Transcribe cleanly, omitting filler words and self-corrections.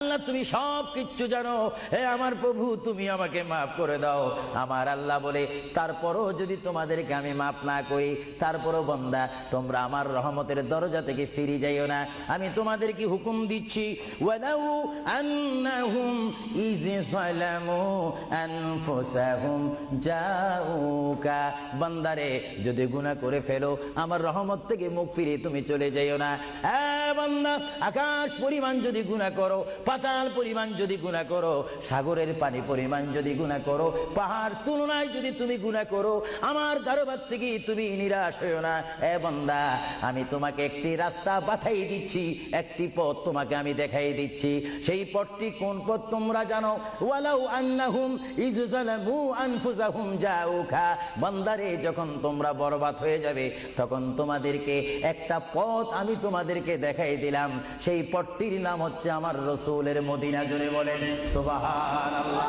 আল্লাহ তুমি সব কিচ্ছু জানো, হে আমার প্রভু তুমি আমাকে মাফ করে দাও। আমার আল্লাহ বলে, তারপরও যদি তোমাদেরকে আমি মাফ না করি, তারপরও বান্দা তোমরা আমার রহমতের দরজা থেকে ফিরে যাইও না। আমি তোমাদেরকে হুকুম দিচ্ছি, ওয়ালাউ আন্নাহুম ইয যালামু আনফুসাহুম জাউকা, বান্দারে যদি গুনাহ করে ফেলো আমার রহমত থেকে মুখ ফিরিয়ে তুমি চলে যাইও না। বান্দা, আকাশ পরিমাণ যদি গুনাহ করো, পাতাল পরিমাণ যদি গুনাহ করো, সাগরের পানি পরিমাণ যদি গুনাহ করো, পাহাড় তুলনায় যদি তুমি গুনাহ করো, আমার দরবার থেকে তুমি নিরাশ হইও না। বান্দা, আমি তোমাকে একটি রাস্তা বাতাই দিচ্ছি, একটি পথ তোমাকে আমি দেখাই দিচ্ছি। সেই পথটি কোন পথ তোমরা জানো? ওয়ালাউ আন্নাহুম ইয যালামু আনফুসাহুম জাউকা, বান্দারে যখন তোমরা বরবাদ হয়ে যাবে তখন তোমাদেরকে একটা পথ আমি তোমাদেরকে দেখাই দিলাম। সেই পথটির নাম হচ্ছে আমার রাসূলের মদিনা। জুড়ে বলেন সুবহানাল্লাহ।